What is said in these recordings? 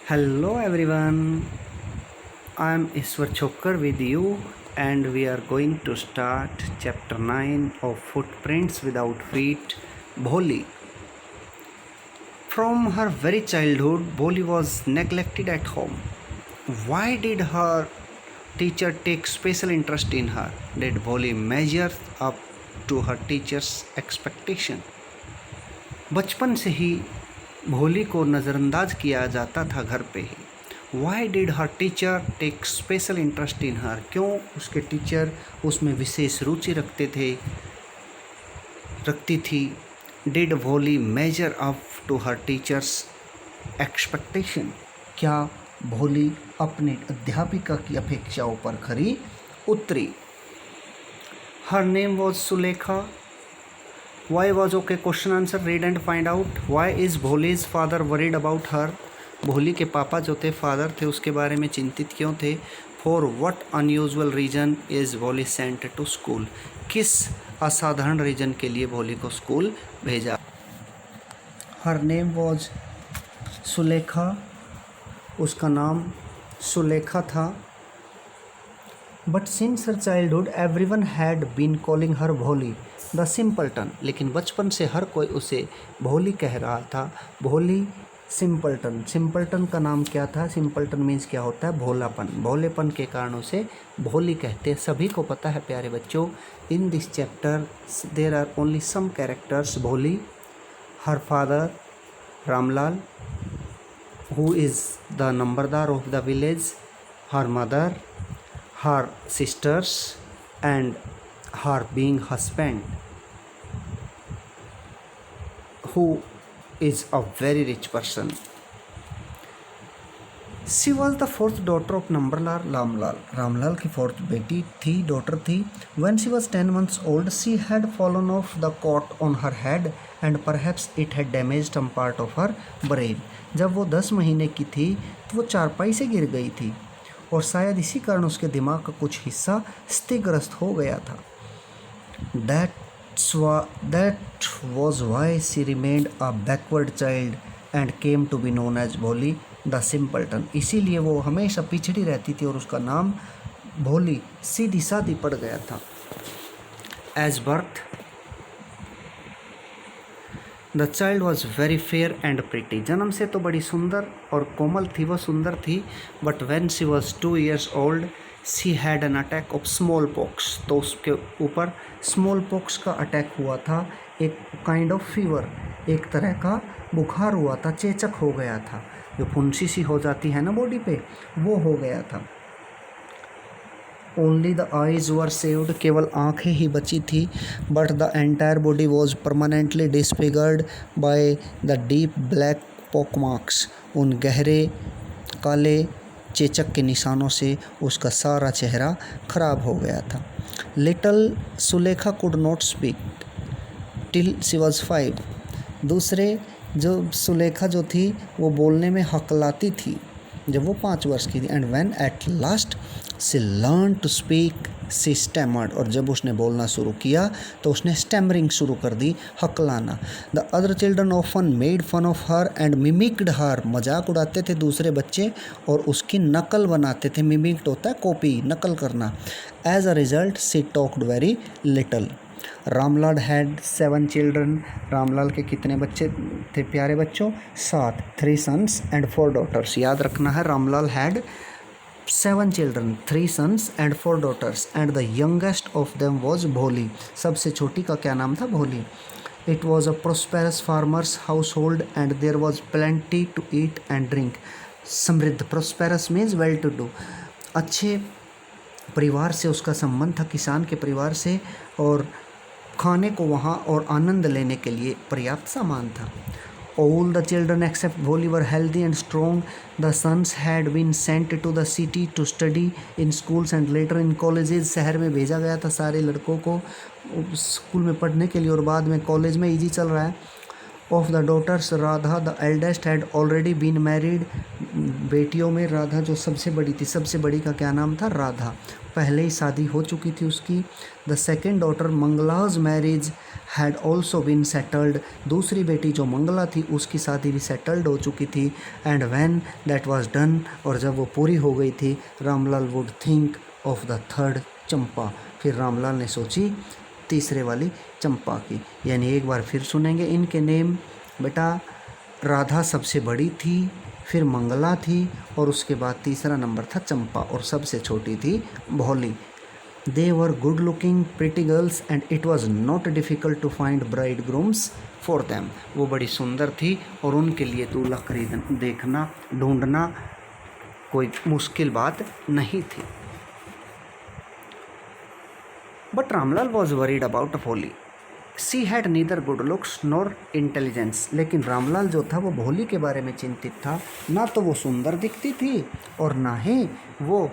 Hello everyone, I am Iswar Chokkar with you and we are going to start chapter 9 of Footprints Without Feet, Bholi. From her very childhood, Bholi was neglected at home. Why did her teacher take special interest in her? Did Bholi measure up to her teacher's expectation? बचपन से ही भोली को नज़रअंदाज किया जाता था घर पे ही। Why did her teacher take special interest in her? क्यों उसके टीचर उसमें विशेष रुचि रखती थी? Did Bholi measure up to her teacher's expectation? क्या भोली अपने अध्यापिका की अपेक्षाओं पर खरी उतरी? Her name was Sulekha. Why was okay? Question answer. Read and find out. Why is Bholi's father worried about her? भोली के पापा जो थे फादर थे उसके बारे में चिंतित क्यों थे? For what unusual reason is Bholi sent to school? किस असाधारण रीजन के लिए भोली को स्कूल भेजा? Her name was Sulekha. उसका नाम सुलेखा था. But since her childhood, everyone had been calling her भोली द सिंपल्टन. लेकिन बचपन से हर कोई उसे भोली कह रहा था. भोली सिंपल्टन. सिंपल्टन का नाम क्या था? सिंपल्टन मीन्स क्या होता है? भोलापन. भोलेपन के कारण उसे भोली कहते हैं. सभी को पता है प्यारे बच्चों, in this chapter there are only some characters. Bholi, her father Ramlal who is the numberdar of the village, her mother, her sisters and her being husband who is a very rich person. She was the fourth daughter of numberdar Ramlal. Ramlal की fourth बेटी थी, daughter थी. When she was 10 months old, she had fallen off the cot on her head and perhaps it had damaged some part of her brain. जब वो 10 महीने की थी तो वो चारपाई से गिर गई थी और शायद इसी कारण उसके दिमाग का कुछ हिस्सा स्थितिग्रस्त हो गया था. That was why she remained a backward child and came to be known as भोली द सिंपल्टन. इसीलिए वो हमेशा पिछड़ी रहती थी और उसका नाम भोली सीधी सादी पड़ गया था. As birth the child was very fair and pretty. जन्म से तो बड़ी सुंदर और कोमल थी, वो सुंदर थी. But when she was 2 years old she had an attack of small pox. तो उसके ऊपर स्मॉल पॉक्स का अटैक हुआ था. एक काइंड ऑफ फीवर, एक तरह का बुखार हुआ था, चेचक हो गया था. जो फुंसी सी हो जाती है ना बॉडी पे, वो हो गया था. Only the eyes were saved. केवल आँखें ही बची थी. But the entire body was permanently disfigured by the deep black pock marks. उन गहरे काले चेचक के निशानों से उसका सारा चेहरा खराब हो गया था. Little Sulekha could not speak till she was 5. दूसरे जो सुलेखा जो थी वो बोलने में हकलाती थी जब वो 5 वर्ष की थी. And when at last she learn to speak she stammered. और जब उसने बोलना शुरू किया तो उसने स्टैमरिंग शुरू कर दी, हकलाना. The other children often made fun of her and mimicked her. मजाक उड़ाते थे दूसरे बच्चे और उसकी नकल बनाते थे. मिमिक्ड होता है कॉपी, नकल करना. As a result she talked very little. Ramlal had 7 children. Ramlal के कितने बच्चे थे प्यारे बच्चों? 7. 3 sons and 4 daughters. याद रखना है, Ramlal had 7 children, 3 sons and 4 daughters and the youngest of them was भोली. सबसे छोटी का क्या नाम था? भोली. It was a prosperous farmer's household and there was plenty to eat and drink. समृद्ध, prosperous means well to do. अच्छे परिवार से उसका संबंध था, किसान के परिवार से, और खाने को वहाँ और आनंद लेने के लिए पर्याप्त सामान था. All the children except Bholi were healthy and strong. The sons had been sent to the city to study in schools and later in colleges. शहर में भेजा गया था सारे लड़कों को स्कूल में पढ़ने के लिए और बाद में कॉलेज में इजी चल रहा है. Of the daughters, Radha the eldest had already been married. बेटियों में राधा जो सबसे बड़ी थी, सबसे बड़ी का क्या नाम था? राधा. पहले ही शादी हो चुकी थी उसकी. The second daughter, Mangala's marriage had also been settled, दूसरी बेटी जो मंगला थी उसकी शादी भी सेटल्ड हो चुकी थी। And when that was done, और जब वो पूरी हो गई थी, Ramlal would think of the third चंपा, फिर रामलाल ने सोची तीसरे वाली चंपा की। यानी एक बार फिर सुनेंगे इनके नेम। बेटा राधा सबसे बड़ी थी, फिर मंगला थी, और उसके बाद तीसरा नंबर था चंपा, और सबसे छोटी थी भोली। They were good looking pretty girls and it was not difficult to find bridegrooms for them. वो बड़ी सुंदर थी और उनके लिए दूल्हा देखना ढूंढना कोई मुश्किल बात नहीं थी। But Ramlal was worried about Bholi. She had neither good looks nor intelligence. लेकिन रामलाल जो था वो भोली के बारे में चिंतित था। ना तो वो सुंदर दिखती थी और ना ही वो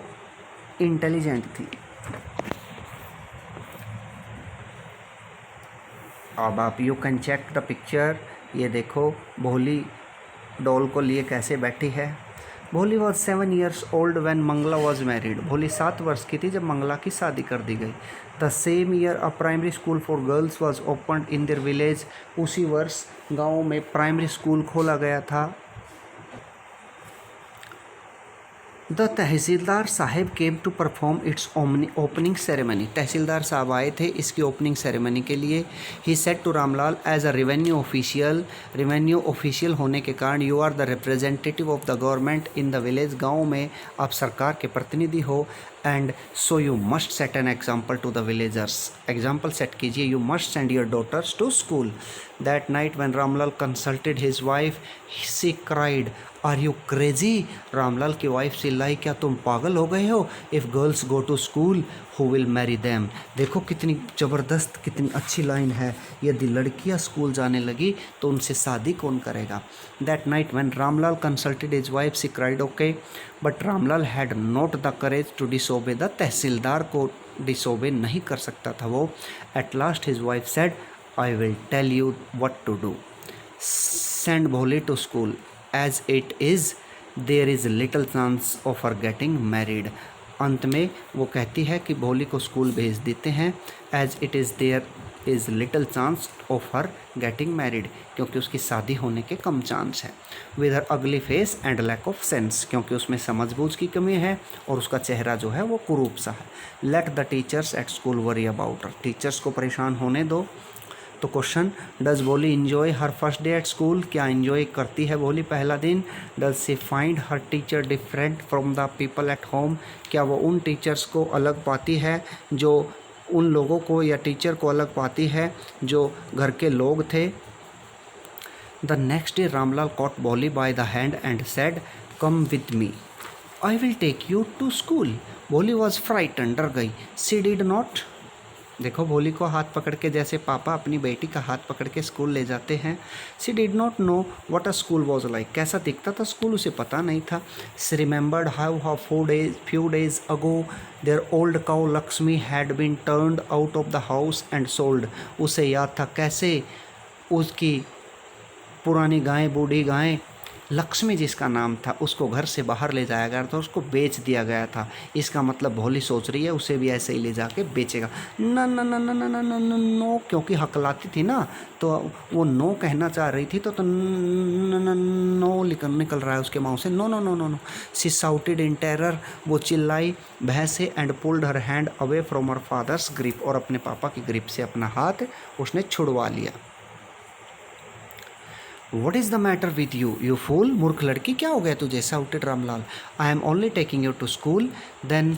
इंटेलिजेंट थी। अब आप you can check the picture. ये देखो भोली डॉल को लिए कैसे बैठी है। Bholi was 7 years old when Mangala was married. Bholi 7 वर्ष की थी जब मंगला की शादी कर दी गई। The same year a primary school for girls was opened in their village. उसी वर्ष गाँव में प्राइमरी स्कूल खोला गया था। The tehsildar sahib came to perform its opening ceremony. Tehsildar sahib आए थे इसकी ओपनिंग सेरेमनी के लिए। He said to Ramlal as a revenue official होने के कारण you are the representative of the government in the village. गाँव में आप सरकार के प्रतिनिधि हो। And so you must set an example to the villagers. Example set कीजिए। You must send your daughters to school. That night when Ramlal consulted his wife she cried are you crazy. Ramlal की wife चिल्लाई क्या तुम पागल हो गए हो। If girls go to school who will marry them. देखो कितनी ज़बरदस्त कितनी अच्छी लाइन है। यदि लड़कियां स्कूल जाने लगी तो उनसे शादी कौन करेगा। That night when Ramlal consulted his wife she cried okay but Ramlal had not the courage to disobey the. Tehsildar को डिसोबे नहीं कर सकता था वो। At last his wife said I will tell you what to do. Send Bholi to school as it is there is little chance of her getting married। अंत में वो कहती है कि भोली को स्कूल भेज देते हैं। as it is there is little chance of her getting married, क्योंकि उसकी शादी होने के कम चांस है। with her ugly face and lack of sense, क्योंकि उसमें समझबूझ की कमी है और उसका चेहरा जो है वो कुरूप सा है। let the teachers at school worry about her। Teachers को परेशान होने दो। तो क्वेश्चन, डज भोली enjoy her first day at school. क्या इन्जॉय करती है भोली पहला दिन। Does she find her teacher different from the people at home. क्या वो उन टीचर्स को अलग पाती है जो उन लोगों को या टीचर को अलग पाती है जो घर के लोग थे। The next day Ramlal caught Bholi by the hand and said come with me I will take you to school. Bholi was frightened, डर गई। She did not. देखो भोली को हाथ पकड़ के जैसे पापा अपनी बेटी का हाथ पकड़ के स्कूल ले जाते हैं। She did not know what a school was like. कैसा दिखता था स्कूल उसे पता नहीं था। She remembered how few days ago their old cow Lakshmi had been turned out of the house and sold. उसे याद था कैसे उसकी पुरानी गाय बूढ़ी गाय लक्ष्मी जिसका नाम था उसको घर से बाहर ले जाया गया था, उसको बेच दिया गया था। इसका मतलब भोली सोच रही है उसे भी ऐसे ही ले जाके बेचेगा। ना ना ना ना ना ना ना ना नो, क्योंकि हकलाती थी ना तो वो नो कहना चाह रही थी तो नो निकल रहा है उसके माउथ से। No no no no no. She shouted in terror. वो चिल्लाई भय से। And pulled her hand away from her father's grip. और अपने पापा की ग्रिप से अपना हाथ उसने छुड़वा लिया। What is the matter with you, you fool? मूर्ख लड़की, क्या हो गया तुझे? shouted Ramlal. I am only taking you to school. Then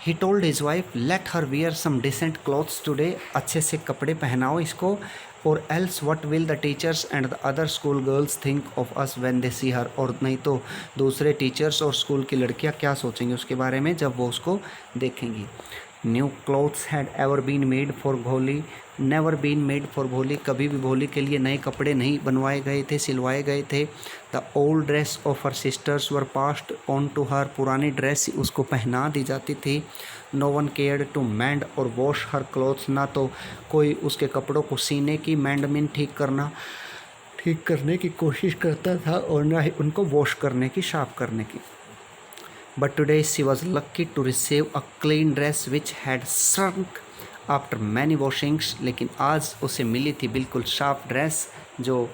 he told his wife, let her wear some decent clothes today. अच्छे से कपड़े पहनाओ इसको। Or else what will the teachers and the other school girls think of us when they see her? और नहीं तो दूसरे teachers और school की लड़कियाँ क्या सोचेंगी उसके बारे में जब वो उसको देखेंगी। New clothes had ever been made for Bholi. Never been made for Bholi. कभी भी भोली के लिए नए कपड़े नहीं बनवाए गए थे, सिलवाए गए थे। The old dress of her sisters were passed on to her. पुरानी ड्रेस उसको पहना दी जाती थी। No one cared to mend और वॉश हर क्लोथ्स। ना तो कोई उसके कपड़ों को सीने की, मैंड मीन ठीक करने की कोशिश करता था और ना ही उनको वॉश करने की, साफ करने की। But today she was lucky to receive a clean dress which had shrunk after many washings, लेकिन आज उसे मिली थी बिल्कुल साफ ड्रेस जो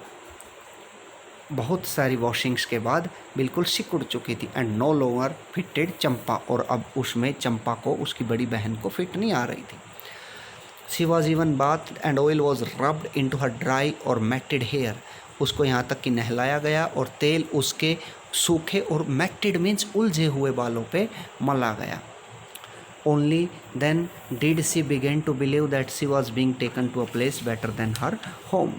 बहुत सारी वॉशिंग्स के बाद बिल्कुल सिकुड़ चुकी थी। एंड नो लॉन्गर फिटेड चंपा, और अब उसमें चंपा को, उसकी बड़ी बहन को फिट नहीं आ रही थी। She was even bath and oil was rubbed into her dry और मैटेड हेयर, उसको यहाँ तक कि नहलाया गया और तेल उसके सूखे और मैटेड मीन्स उलझे हुए बालों पे मला गया। Only then did she begin to believe that she was being taken to a place better than her home.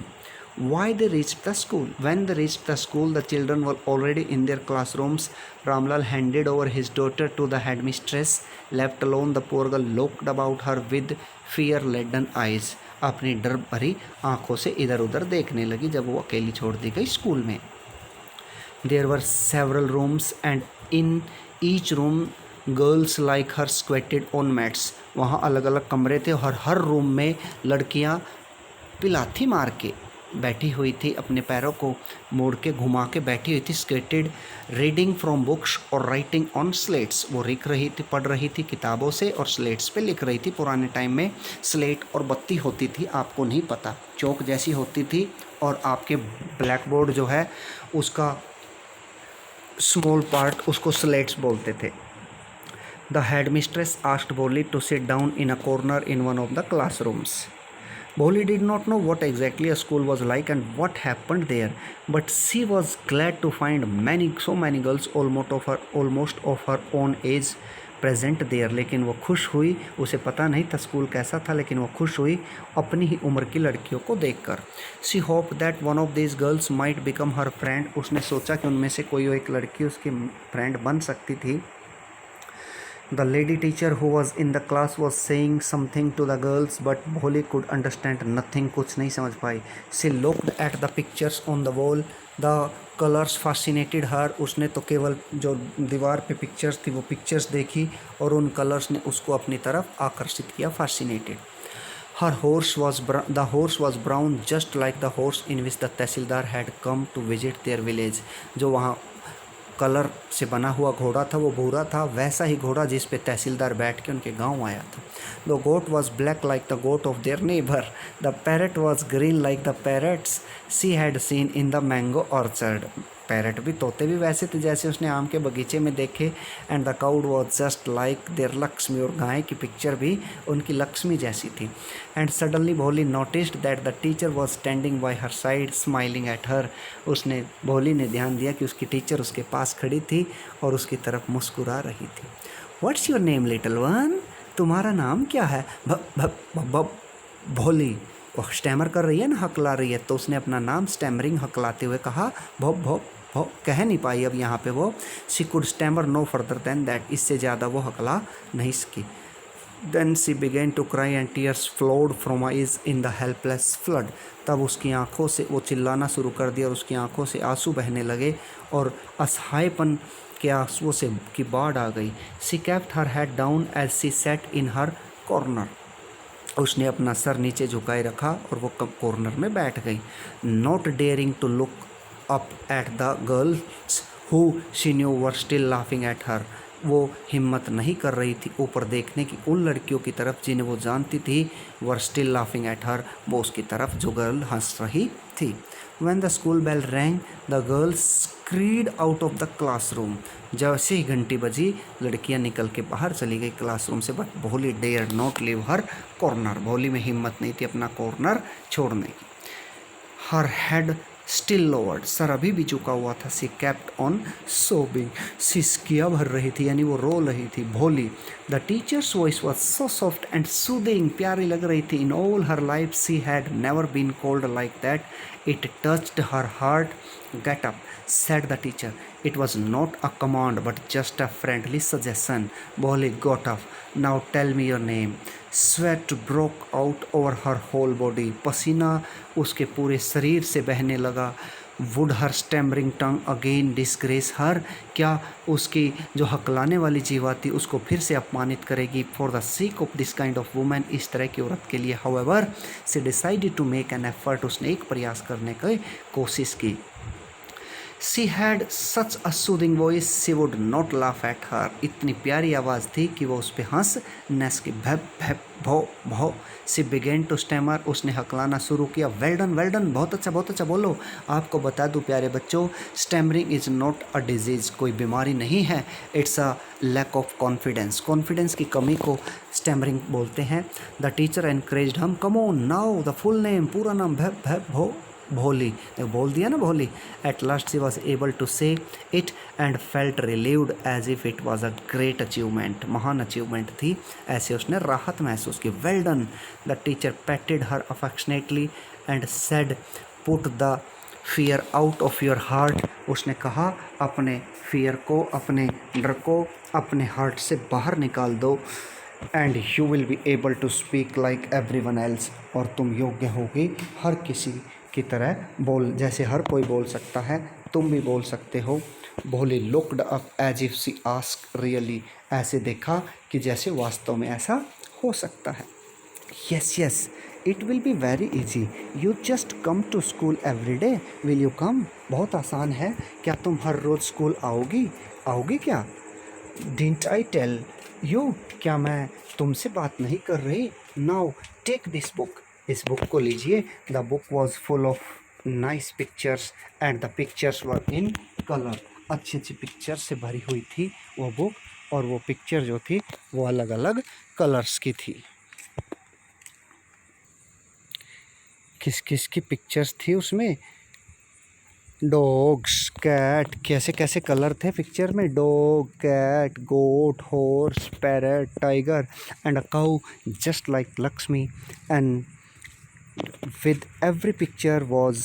Why they reached the school? When they reached the school, the children were already in their classrooms. Ramlal handed over his daughter to the headmistress. Left alone, the poor girl looked about her with fear-laden eyes. अपनी डर भरी आंखों से इधर उधर देखने लगी जब वो अकेली छोड़ दी गई स्कूल में। There were several rooms and in each room girls like her squatted on mats, वहाँ अलग अलग कमरे थे और हर रूम में लड़कियाँ पिलाथी मार के बैठी हुई थी, अपने पैरों को मोड़ के घुमा के बैठी हुई थी। स्क्वेटेड, रीडिंग फ्रॉम बुक्स और राइटिंग ऑन स्लेट्स, वो लिख रही थी, पढ़ रही थी किताबों से और स्लेट्स पे लिख रही थी। पुराने टाइम में स्लेट और बत्ती होती थी, आपको नहीं पता, चौक जैसी होती थी और आपके ब्लैक बोर्ड जो है उसका स्मॉल पार्ट उसको स्लेट्स बोलते थे। The headmistress asked Boli to sit down in a corner in one of the classrooms. Boli did not know what exactly a school was like and what happened there, but she was glad to find so many girls almost of her own age present there. लेकिन वो खुश हुई, उसे पता नहीं था school कैसा था, लेकिन वो खुश हुई अपनी ही उम्र की लड़कियों को देखकर। She hoped that one of these girls might become her friend. उसने सोचा कि उनमें से कोई एक लड़की उसकी फ्रेंड बन सकती थी। The lady teacher who was in the class was saying something to the girls, but Bholi could understand nothing. कुछ नहीं समझ पाई। She looked at the pictures on the wall. The colors fascinated her. उसने तो केवल जो दीवार पे pictures थी वो पिक्चर्स देखी और उन कलर्स ने उसको अपनी तरफ आकर्षित किया, fascinated. The horse was brown, just like the horse in which the tehsildar had come to visit their village. जो वहाँ कलर से बना हुआ घोड़ा था वो भूरा था, वैसा ही घोड़ा जिस पे तहसीलदार बैठ के उनके गांव आया था। The goat was black like the goat of their neighbour, the parrot was green like the parrots she had seen in the mango orchard. Parrot भी, तोते भी वैसे थे जैसे उसने आम के बगीचे में देखे। And the cow was just like their Lakshmi, और गाय की पिक्चर भी उनकी लक्ष्मी जैसी थी। And suddenly Bholi noticed that the teacher was standing by her side smiling at her. Bholi ने ध्यान दिया कि उसकी टीचर उसके पास खड़ी थी और उसकी तरफ मुस्कुरा रही थी। What's your name little one, तुम्हारा नाम क्या है? भोली वो स्टैमर कर रही है ना, हकला रही है, तो उसने अपना नाम स्टैमरिंग हकलाते हुए कहा। भोप भोप भोप कह नहीं पाई अब यहाँ पे वो। She could stammer no further than that, इससे ज़्यादा वो हकला नहीं सकी। Then she began to cry and tears flowed from eyes in the helpless flood. तब उसकी आंखों से वो चिल्लाना शुरू कर दिया और उसकी आंखों से आंसू बहने लगे और असहायपन के आंसुओं से की बाढ़ आ गई। She kept her head down as she sat in her corner. उसने अपना सर नीचे झुकाए रखा और वो कॉर्नर में बैठ गई। Not daring to look up at the girls who she knew were still laughing at her. वो हिम्मत नहीं कर रही थी ऊपर देखने की उन लड़कियों की तरफ जिन्हें वो जानती थी। वर स्टिल लाफिंग एट हर, वो उसकी तरफ जो गर्ल हंस रही थी। When the school bell rang, the girls screamed out of the classroom. जैसे ही घंटी बजी लड़कियां निकल के बाहर चली गई क्लासरूम से। But Bholi dare not leave her corner, Bholi में हिम्मत नहीं थी अपना कॉर्नर छोड़ने की। हर हेड स्टिल लोवर्ड, सर अभी भी झुका हुआ था। सी केप्ट ऑन सोबिंग, सिसकियाँ भर रही थी यानी वो रो रही थी। Bholi, the teacher's voice was so soft and soothing, प्यारी लग रही थी। In all her life she had never been called like that. It touched her heart. Get up, said the teacher. It was not a command but just a friendly suggestion. Boli got up. Now tell me your name. Sweat broke out over her whole body. पसीना उसके पूरे शरीर से बहने लगा। Would her stammering tongue again disgrace her? क्या उसकी जो हकलाने वाली जीवा थी उसको फिर से अपमानित करेगी? For the sake of this kind of woman, इस तरह की औरत के लिए। However, she decided to make an effort. उसने एक प्रयास करने की कोशिश की। She had such a soothing voice she would not laugh at her. इतनी प्यारी आवाज़ थी कि वो उस पर हंस न सकी। भैप भैप भो भो। She began to stammer. उसने हकलाना शुरू किया। वेल डन, बहुत अच्छा बोलो। आपको बता दूं प्यारे बच्चों, stammering is not a disease, कोई बीमारी नहीं है। It's a lack of confidence, confidence की कमी को स्टैमरिंग बोलते हैं। द टीचर एनकरेज्ड हम, come on now the full name, पूरा नाम भैप भैप भो भोली। देखो बोल दिया ना Bholi. At last she was able to say it and felt relieved as if it was a great achievement. महान अचीवमेंट थी, ऐसे उसने राहत महसूस की। Well done. The teacher patted her affectionately and said put the fear out of your heart. उसने कहा अपने फियर को, अपने डर को अपने हार्ट से बाहर निकाल दो। And you will be able to speak like everyone else. और तुम योग्य होगी हर किसी की तरह बोल, जैसे हर कोई बोल सकता है तुम भी बोल सकते हो। Bholi looked up as if she ask really. ऐसे देखा कि जैसे वास्तव में ऐसा हो सकता है। Yes it will be very easy, you just come to school every day, will you come. बहुत आसान है, क्या तुम हर रोज़ स्कूल आओगी क्या? डिडंट आई टेल यू, क्या मैं तुमसे बात नहीं कर रही? नाउ टेक दिस बुक, इस बुक को लीजिए। The book was full of nice pictures and the pictures were in colour. अच्छी अच्छी पिक्चर से भरी हुई थी वो बुक, और वो पिक्चर जो थी वो अलग अलग कलर्स की थी। किस किस की पिक्चर्स थी उसमें? डॉग्स, कैट, कैसे कैसे कलर थे पिक्चर में? Dog, cat, goat, horse, parrot, tiger and a cow just like Lakshmi. And with every picture was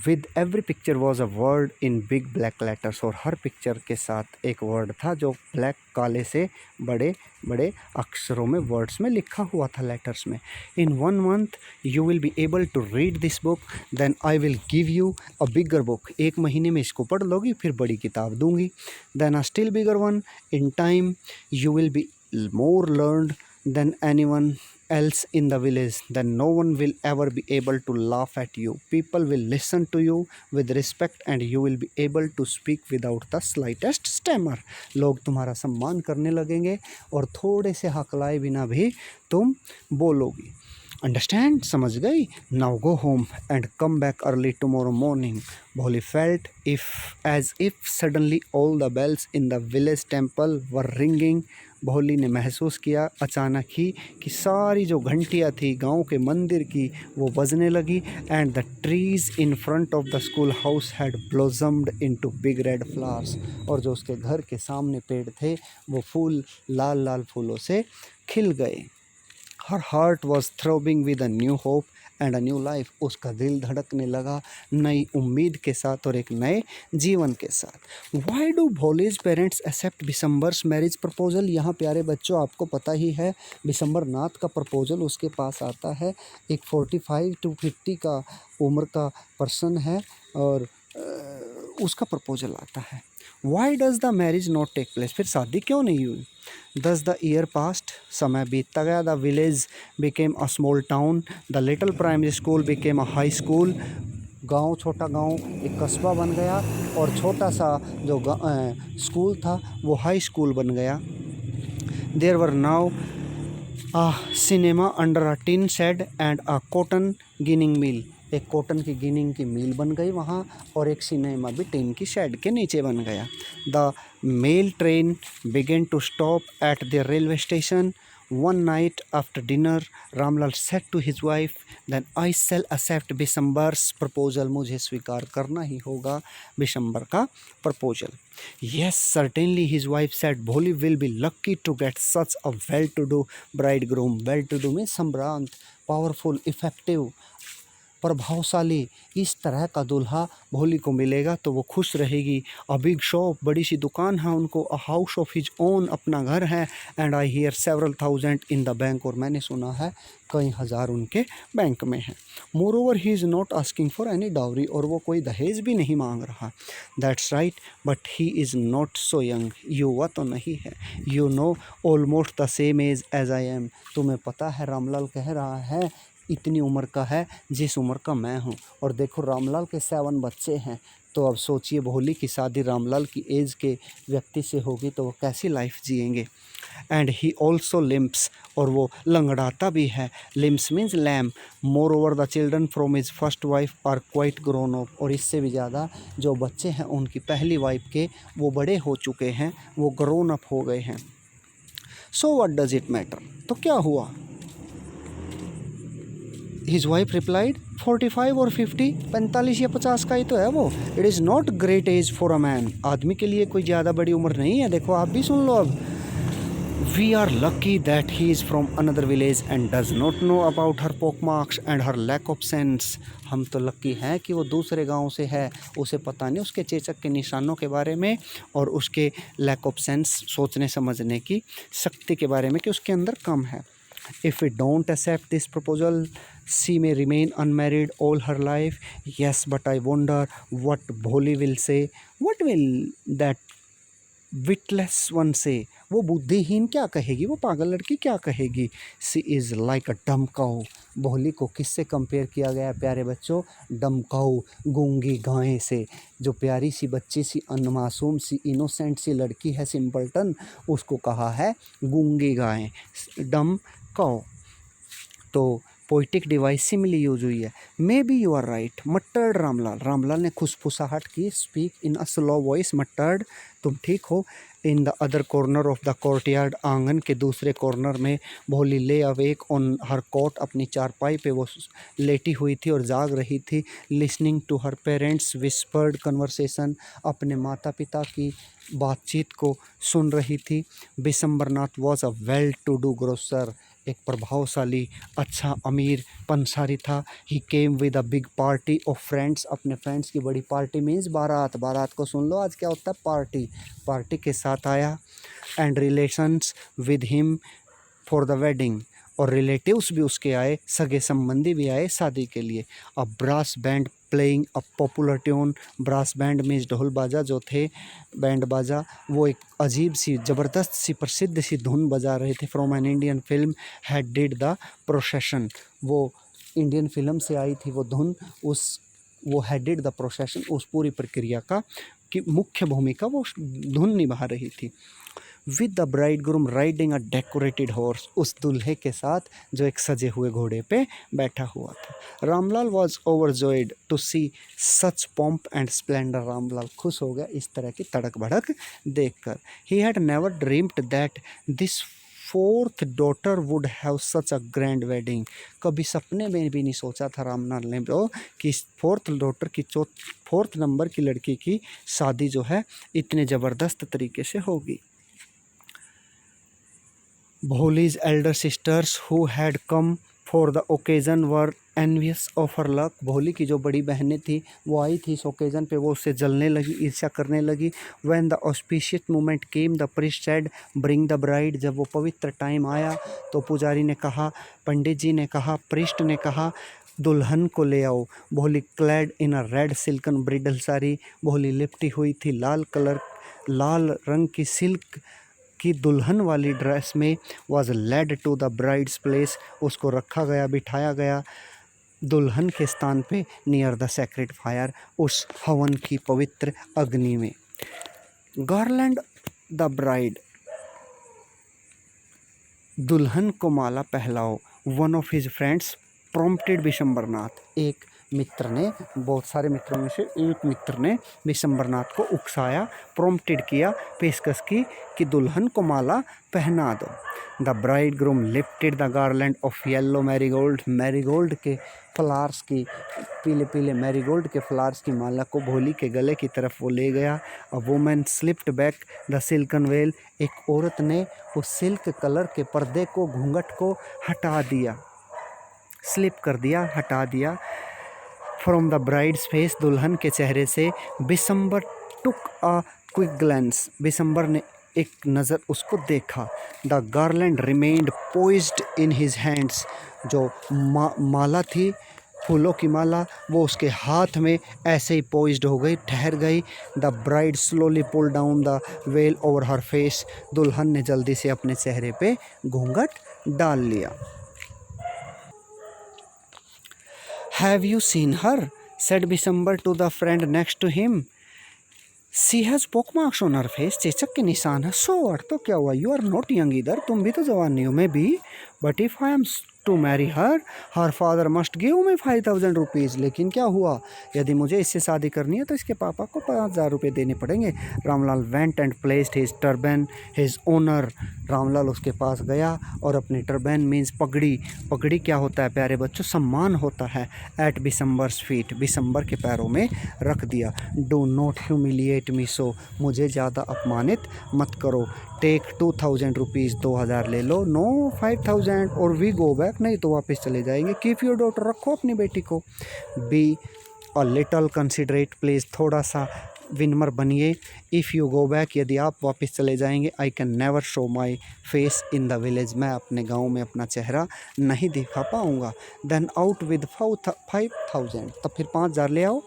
with every picture was a word in big black letters। और हर picture के साथ एक word था जो ब्लैक, काले से बड़े बड़े अक्षरों में, वर्ड्स में लिखा हुआ था, लेटर्स में। In 1 month you will be able to read this book, then I will give you a bigger book. 1 महीने में इसको पढ़ लोगी, फिर बड़ी किताब दूंगी। Then a still bigger one, in time you will be more learned than anyone else in the village, then no one will ever be able to laugh at you. People will listen to you with respect and you will be able to speak without the slightest stammer। लोग तुम्हारा सम्मान करने लगेंगे और थोड़े से हकलाए बिना भी तुम बोलोगी। अंडरस्टैंड, समझ गई? Now go home and come back early tomorrow morning. Bholi felt as if suddenly all the bells in the village temple were ringing. Bholi ने महसूस किया अचानक ही कि सारी जो घंटियाँ थी गांव के मंदिर की वो बजने लगी। And the trees in front of the school house had blossomed into big red flowers. और जो उसके घर के सामने पेड़ थे वो फूल, लाल लाल फूलों से खिल गए। Her heart was throbbing with a new hope and a new life. उसका दिल धड़कने लगा नई उम्मीद के साथ और एक नए जीवन के साथ। Why do Bholi's parents accept Bishamber's marriage proposal? यहाँ प्यारे बच्चों आपको पता ही है, बिशंबर नाथ का प्रपोजल उसके पास आता है। एक 45 to 50 का उम्र का पर्सन है और उसका प्रपोजल आता है। Why does the marriage not take place? फिर शादी क्यों नहीं हुई? Thus the year passed, समय बीतता गया। The village became a small town, the little primary school became a high school। गांव, छोटा गांव एक कस्बा बन गया और छोटा सा जो स्कूल था वो हाई स्कूल बन गया। There were now a cinema under a tin shed and a cotton ginning mill। एक कॉटन की गिनिंग की मिल बन गई वहाँ, और एक सिनेमा भी टिन की शेड के नीचे बन गया। The mail train began to stop at the railway station. One night after dinner Ramlal said to his wife, then I shall accept Bishamber's proposal. मुझे स्वीकार करना ही होगा बिशंबर का proposal. Yes, certainly, his wife said, Bholi will be lucky to get such a well-to-do bridegroom। Well-to-do means सम्रांत, powerful, effective, प्रभावशाली, इस तरह का दूल्हा भोली को मिलेगा तो वो खुश रहेगी। अ बिग शॉप, बड़ी सी दुकान है उनको। A house of his own, अपना घर है। And I hear several thousand in the bank, और मैंने सुना है कई हज़ार उनके बैंक में हैं। Moreover he is not asking for any dowry, और वो कोई दहेज भी नहीं मांग रहा। That's right, but he is not so young. युवा तो नहीं है। You know almost the same age as I am. तुम्हें पता है, रामलाल कह रहा है इतनी उम्र का है जिस उम्र का मैं हूँ। और देखो रामलाल के 7 बच्चे हैं, तो अब सोचिए भोली की शादी रामलाल की एज के व्यक्ति से होगी तो वो कैसी लाइफ जिएंगे। एंड ही ऑल्सो लिम्प्स, और वो लंगड़ाता भी है। Limps means lame. Moreover the children from his first wife are quite grown up, और इससे भी ज़्यादा जो बच्चे हैं उनकी पहली वाइफ के, वो बड़े हो चुके हैं, वो ग्रोन अप हो गए हैं। So what does it matter, तो क्या हुआ। हिज वाइफ रिप्लाइड 45 और 50, 45 या 50 का ही तो है वो। It is not great age for a man, आदमी के लिए कोई ज़्यादा बड़ी उम्र नहीं है। देखो आप भी सुन लो अब। We are lucky that he is from another village and does not know about her pockmarks and her lack of sense. हम तो लकी हैं कि वो दूसरे गांव से है, उसे पता नहीं उसके चेचक के निशानों के बारे में और उसके लैक ऑफ सेंस, सोचने समझने की शक्ति के बारे में कि उसके अंदर कम है। If we don't accept this proposal, she may remain unmarried all her life. Yes, but I wonder what Bholi will say. What will that witless one say? वो बुद्धिहीन क्या कहेगी, वो पागल लड़की क्या कहेगी। She is like a dumb cow. भोली को किससे कंपेयर किया गया प्यारे बच्चों, डम काऊ, गूंगी गाय से। जो प्यारी सी बच्ची सी, अनमासूम सी, इनोसेंट सी लड़की है, सिंपलटन, उसको कहा है गूंगी गाय, डम काऊ। तो पोइटिक डिवाइस सिमिली यूज हुई है। Maybe you are right, muttered Ramlal. Ramlal ने खुसफुसाहट की, speak in a slow voice, muttered, तुम ठीक हो। In the other corner of the courtyard, आंगन के दूसरे कॉर्नर में भोली ले अवेक ऑन हर कोट, अपनी चारपाई पे वो लेटी हुई थी और जाग रही थी। Listening to her parents whispered conversation, अपने माता पिता की बातचीत को सुन रही थी। Bishambernath was a well to do grocer, एक प्रभावशाली अच्छा अमीर पंसारी था। He came with a big party of friends, अपने फ्रेंड्स की बड़ी पार्टी मीन्स बारात, बारात को सुन लो आज क्या होता है पार्टी, पार्टी के साथ आया। And relations with him for the wedding, और रिलेटिव्स भी उसके आए, सगे संबंधी भी आए शादी के लिए। A brass band playing a popular tune, brass band means ढोल बाजा जो थे, बैंड बाजा, वो एक अजीब सी ज़बरदस्त सी प्रसिद्ध सी धुन बजा रहे थे। From an Indian film had did the procession, वो इंडियन फिल्म से आई थी वो धुन, वो हैड डिड द प्रोसेशन, उस पूरी प्रक्रिया का की मुख्य भूमिका वो धुन निभा रही थी। With the bride groom riding a decorated horse, उस दूल्हे के साथ जो एक सजे हुए घोड़े पे बैठा हुआ था। Ramlal was overjoyed to see such pomp and splendour, Ramlal खुश हो गया इस तरह की तड़क भड़क देखकर। He had never dreamed that this fourth daughter would have such a grand wedding, कभी सपने में भी नहीं सोचा था रामलाल ने वो कि फोर्थ डॉटर की फोर्थ नंबर की लड़की की शादी जो है इतने ज़बरदस्त तरीके से होगी। Bholi's elder sisters who had come for the occasion were envious of her luck, भोली की जो बड़ी बहनें थी वो आई थी इस ओकेज़न पे, वो उससे जलने लगी, ईर्ष्या करने लगी। When the auspicious moment came, the priest said, bring the bride, जब वो पवित्र टाइम आया तो पुजारी ने कहा, पंडित जी ने कहा, प्रिस्ट ने कहा, दुल्हन को ले आओ। भोली क्लैड इन अ रेड सिल्कन ब्रिडल साड़ी, भोली लिपटी हुई थी लाल रंग की सिल्क की दुल्हन वाली ड्रेस में। Was led to the bride's place, उसको रखा गया, बिठाया गया दुल्हन के स्थान पे, नियर द सेक्रेड फायर, उस हवन की पवित्र अग्नि में। गार्लैंड द ब्राइड, दुल्हन को माला पहलाओ। One of his friends prompted Bishambernath, एक मित्र ने, बहुत सारे मित्रों में से एक मित्र ने बिशंबरनाथ को उकसाया, प्रॉम्प्टेड किया, पेशकश की कि दुल्हन को माला पहना दो। The bride groom lifted the garland of yellow marigold, marigold के फ्लावर्स की, पीले पीले मैरीगोल्ड के फ्लावर्स की माला को भोली के गले की तरफ वो ले गया। A woman slipped back the silken well, एक औरत ने उस सिल्क कलर के पर्दे को, घूंघट को हटा दिया, स्लिप कर दिया, हटा दिया। फ्रॉम द ब्राइड्स फेस, दुल्हन के चेहरे से। Bishamber took a quick glance, Bishamber ने एक नज़र उसको देखा। The garland remained poised in his hands, जो माला थी, फूलों की माला, वो उसके हाथ में ऐसे ही पोइज्ड हो गई, ठहर गई। The bride slowly pull down the veil over her face, दुल्हन ने जल्दी से अपने चेहरे पे घूंघट डाल लिया। Have you seen her, said Bisambar to the friend next to him. She has pockmarks on her face. चेचक के निशान है. So what? तो क्या हुआ? You are not young either. तुम भी तो जवान नहीं हो. मैं भी. But if I am to marry her, her father must give me 5,000 rupees. लेकिन क्या हुआ? यदि मुझे इससे शादी करनी है तो इसके पापा को 5,000 रुपये देने पड़ेंगे. Ramlal went and placed his turban, his owner. Ramlal उसके पास गया और अपनी टर्बन मीन्स पगड़ी. पगड़ी क्या होता है प्यारे बच्चों? सम्मान होता है. एट बिसम्बर्स फीट, बिसम्बर के पैरों में रख दिया. डू नॉट ह्यूमिलिएट मी सो, मुझे ज़्यादा अपमानित मत करो. टेक 2,000 रुपीज़, 2,000 ले लो. नो 5,000 और वी गो बैक, नहीं तो वापस चले जाएंगे. कीप योर डॉटर, रखो अपनी बेटी को. Be a little considerate please, थोड़ा सा विनम्र बनिए. इफ़ यू गो बैक, यदि आप वापस चले जाएंगे. I can never show my face in the village, मैं अपने गांव में अपना चेहरा नहीं दिखा पाऊंगा. देन आउट विद 5,000, तब फिर 5,000 ले आओ.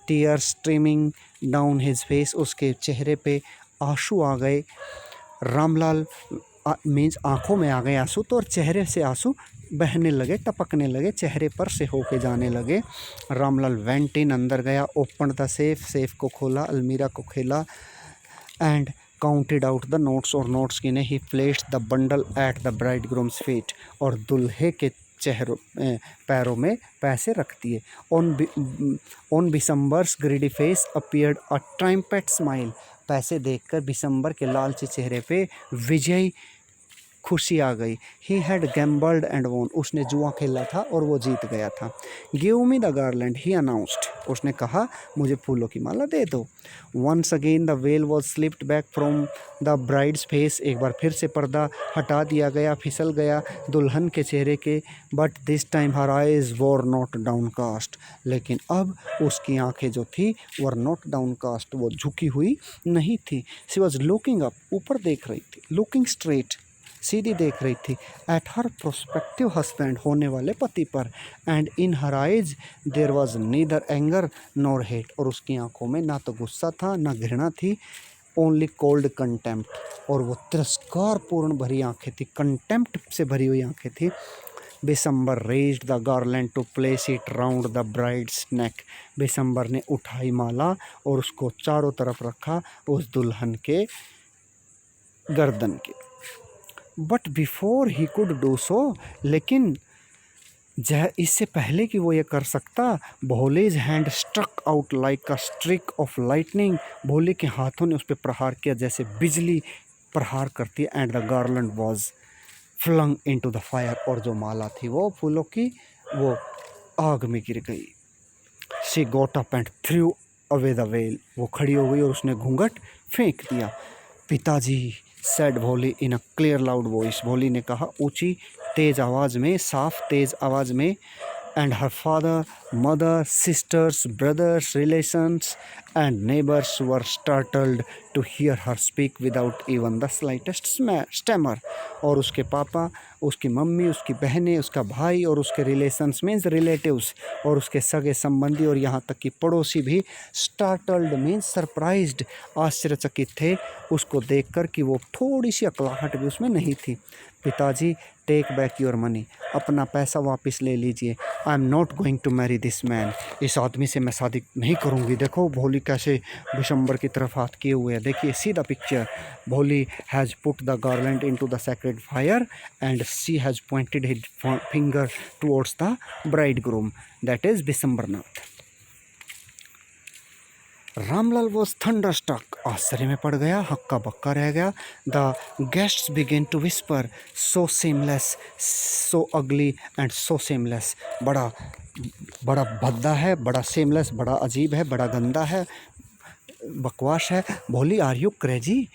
Tears streaming down his face, उसके चेहरे पे आंसू आ गए. रामलाल मीन्स आंखों में आ गए आंसू, तो और चेहरे से आंसू बहने लगे, टपकने लगे, चेहरे पर से होके जाने लगे. रामलाल वेंट इन, अंदर गया. ओपन द सेफ, सेफ को खोला, अलमीरा को खेला. And counted out the notes, और नोट्स गिने. He placed the bundle at the bridegroom's feet, और दुल्हे के चेहरों पैरों में पैसे रख दिए. On Bishamber's greedy face appeared a triumphant smile, पैसे देखकर बिसम्बर के लालची चेहरे पे विजयी खुशी आ गई. ही हैड गैम्बल्ड एंड वोन, उसने जुआ खेला था और वो जीत गया था. Give me the garland, he announced, उसने कहा मुझे फूलों की माला दे दो. Once again the veil was slipped back from the bride's face, एक बार फिर से पर्दा हटा दिया गया, फिसल गया दुल्हन के चेहरे के. But this time her eyes were not downcast, लेकिन अब उसकी आंखें जो थी वर नॉट डाउन कास्ट, वो झुकी हुई नहीं थी. शी वॉज लुकिंग अप, ऊपर देख रही थी. लुकिंग स्ट्रेट, सीधी देख रही थी. एट हर प्रोस्पेक्टिव हस्बैंड, होने वाले पति पर. And in her eyes there was neither anger nor hate, और उसकी आंखों में ना तो गुस्सा था ना घृणा थी. ओनली कोल्ड कंटेम्प्ट, और वो तिरस्कार पूर्ण भरी आंखें थी, कंटेम्प्ट से भरी हुई आंखें थी. Bishamber raised the garland to place it round the bride's neck, Bishamber ने उठाई माला और उसको चारों तरफ रखा उस दुल्हन के गर्दन के. But before he could do so, लेकिन इससे पहले कि वो ये कर सकता, Bholi's hand struck out like a streak of lightning, भोले के हाथों ने उस पर प्रहार किया जैसे बिजली प्रहार करती है. And the garland was flung into the fire, और जो माला थी वो फूलों की, वो आग में गिर गई. She got up and through away the well, वो खड़ी हो गई और उसने घूंघट फेंक दिया. पिताजी, सेड भोली इन अ क्लियर लाउड वॉइस, भोली ने कहा ऊंची तेज आवाज़ में, साफ तेज आवाज़ में. And her father, mother, sisters, brothers, relations and neighbours were startled to hear her speak without even the slightest stammer, और उसके पापा, उसकी मम्मी, उसकी बहनें, उसका भाई और उसके रिलेशंस मीन्स रिलेटिव्स, और उसके सगे संबंधी और यहाँ तक कि पड़ोसी भी स्टार्टल्ड मीन्स सरप्राइज्ड, आश्चर्यचकित थे उसको देखकर कि वो थोड़ी सी अकलाहट भी उसमें नहीं थी. पिताजी, टेक बैक योर मनी, अपना पैसा वापस ले लीजिए. I am not going to marry this man, इस आदमी से मैं शादी नहीं करूँगी. देखो भोली कैसे बिशंबर की तरफ हाथ किए हुए है, देखिए see the picture. Bholi has put the garland into the sacred fire and she has pointed his finger towards the bridegroom, that is Bishambernath. Ramlal was thunderstruck, आश्चर्य में पड़ गया, हक्का बक्का रह गया. The guests began to whisper, so shameless, so ugly and so seamless, बड़ा बड़ा भद्दा है, बड़ा सेमलेस, बड़ा अजीब है, बड़ा गंदा है, बकवास है. भोली, आर यू क्रेजी,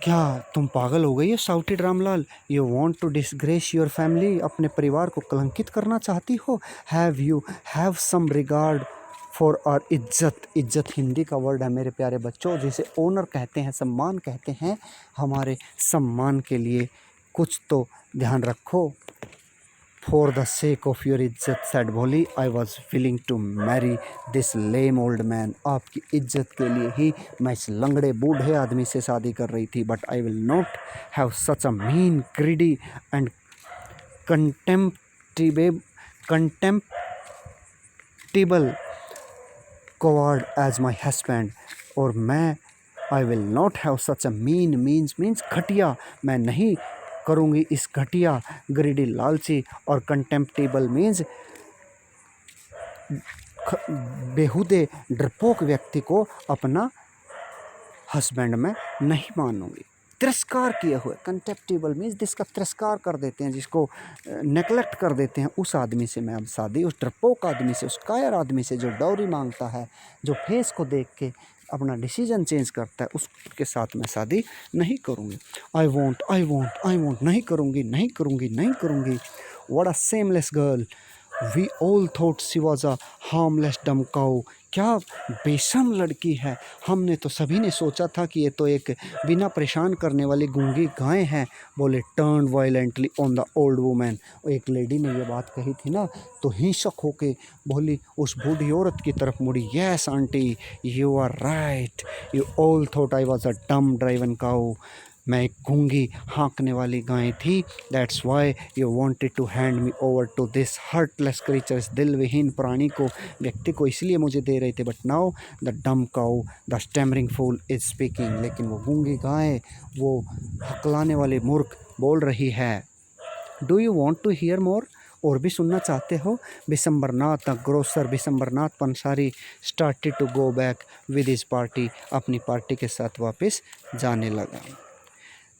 क्या तुम पागल हो गई है? Shouted Ramlal. You want to disgrace your family, अपने परिवार को कलंकित करना चाहती हो. Have some regard for our इज्जत, इज्जत हिंदी का वर्ड है मेरे प्यारे बच्चों, जिसे ओनर कहते हैं, सम्मान कहते हैं. हमारे सम्मान के लिए कुछ तो ध्यान रखो. For the sake of your इज्जत, said Bholi, I was willing to marry this lame old man, आपकी इज्जत के लिए ही मैं इस लंगड़े बूढ़े आदमी से शादी कर रही थी. But I will not have such a mean, greedy and contemptive contemptible coward as my husband, और मैं I will not have such a means घटिया, मैं नहीं करूँगी इस घटिया, greedy लालची, और contemptible means बेहुदे डरपोक व्यक्ति को अपना हस्बैंड में नहीं मानूंगी। तिरस्कार किए हुए, कंटेप्टिबल मीन्स जिसका तिरस्कार कर देते हैं, जिसको नेगलेक्ट कर देते हैं, उस आदमी से मैं अब शादी, उस डरपोक आदमी से, उस कायर आदमी से जो डॉरी मांगता है, जो फेस को देख के अपना डिसीजन चेंज करता है, उसके साथ मैं शादी नहीं करूँगी। आई वॉन्ट, नहीं करूँगी। What a shameless girl, we all thought she was a harmless dumb cow, क्या बेशर्म लड़की है, हमने तो सभी ने सोचा था कि ये तो एक बिना परेशान करने वाली गूंगी गाय है, बोले turn violently on the old women. एक लेडी ने ये बात कही थी ना, तो हिंसक होके बोली उस बूढ़ी औरत की तरफ मुड़ी, yes aunty you are right, you all thought I was a dumb driven cow, मैं एक गूंगी हाँकने वाली गाय थी, that's why you wanted to hand me over to this heartless creature, इस दिल विहीन प्राणी को, व्यक्ति को इसलिए मुझे दे रहे थे, but now the dumb cow the stammering fool is speaking, लेकिन वो गूंगी गाय, वो हकलाने वाले मूर्ख बोल रही है। Do you want to hear more, और भी सुनना चाहते हो? बिशंबरनाथ द ग्रोसर, बिशंबरनाथ पंसारी started to go back with his party, अपनी पार्टी के साथ वापस जाने लगा।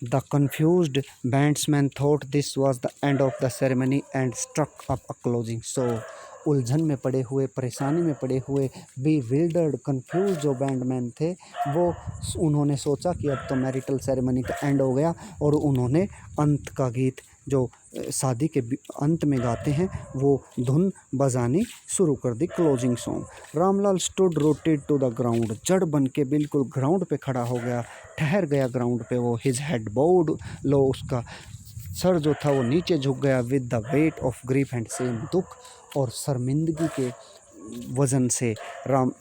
The confused bandsman thought this was the end of the ceremony and struck up a closing song. उलझन में पड़े हुए, परेशानी में पड़े हुए, bewildered, confused जो बैंडमैन थे, वो उन्होंने सोचा कि अब तो मैरिटल सेरेमनी का एंड हो गया, और उन्होंने अंत का गीत जो शादी के अंत में गाते हैं वो धुन बजानी शुरू कर दी, closing song. Ramlal stood rooted to the ground, जड़ बन के बिल्कुल ग्राउंड पे खड़ा हो गया, ठहर गया ग्राउंड पे वो। हिज हेड बाउड लो, उसका सर जो था वो नीचे झुक गया। With the weight of grief and same, दुख और शर्मिंदगी के वजन से। Ram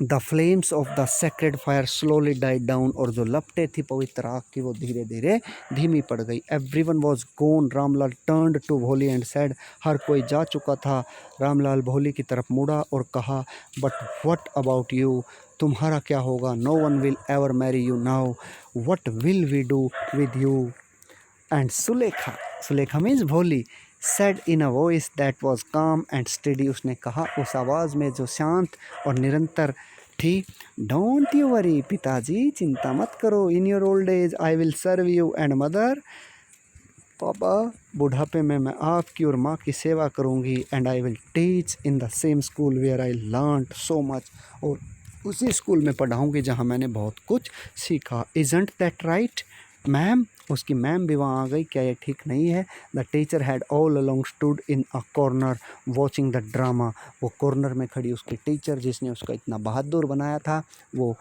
the flames of the sacred fire slowly died down, और जो लपटें थी पवित्र आग की वो धीरे धीरे धीमी पड़ गई। Everyone was gone, Ramlal turned to Bholi and said, हर कोई जा चुका था। रामलाल भोली की तरफ मुड़ा और कहा, बट व्हाट अबाउट यू, तुम्हारा क्या होगा? No one will ever marry you now, what will we do with you? And Sulekha means भोली, said in a voice that was calm and steady, उसने कहा उस आवाज़ में जो शांत और निरंतर थी, डोंट यू वरी पिताजी, चिंता मत करो, in your old age I will serve you and mother, पापा बुढ़ापे में मैं आपकी और माँ की सेवा करूँगी। And I will teach in the same school where I learned so much, और उसी स्कूल में पढ़ाऊँगी जहाँ मैंने बहुत कुछ सीखा। इजंट दैट राइट मैम, उसकी मैम भी वहाँ आ गई, क्या ये ठीक नहीं है? The teacher had all along stood in a corner watching the drama, वो कॉर्नर में खड़ी उसकी टीचर जिसने उसका इतना बहादुर बनाया था, वो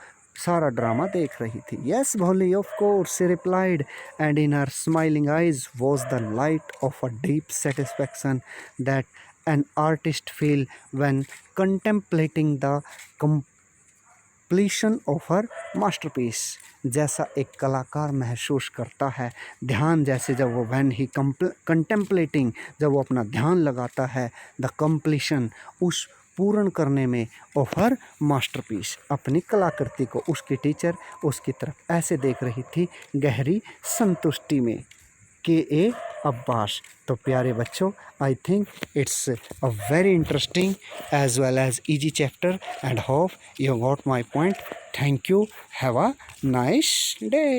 सारा ड्रामा देख रही थी। यस भोली, of course, she replied, and in her smiling eyes was the light of a deep satisfaction that an artist feel when contemplating the completion of her masterpiece, जैसा एक कलाकार महसूस करता है ध्यान, जैसे जब वो व्हेन ही कंटेम्पलेटिंग, जब वो अपना ध्यान लगाता है, द कंप्लीशन, उस पूर्ण करने में, ऑफ हर मास्टरपीस, अपनी कलाकृति को। उसकी टीचर उसकी तरफ ऐसे देख रही थी गहरी संतुष्टि में। के अब्बास। तो प्यारे बच्चों, I think it's a very interesting as well as easy chapter, and hope you got my point. Thank you. Have a nice day.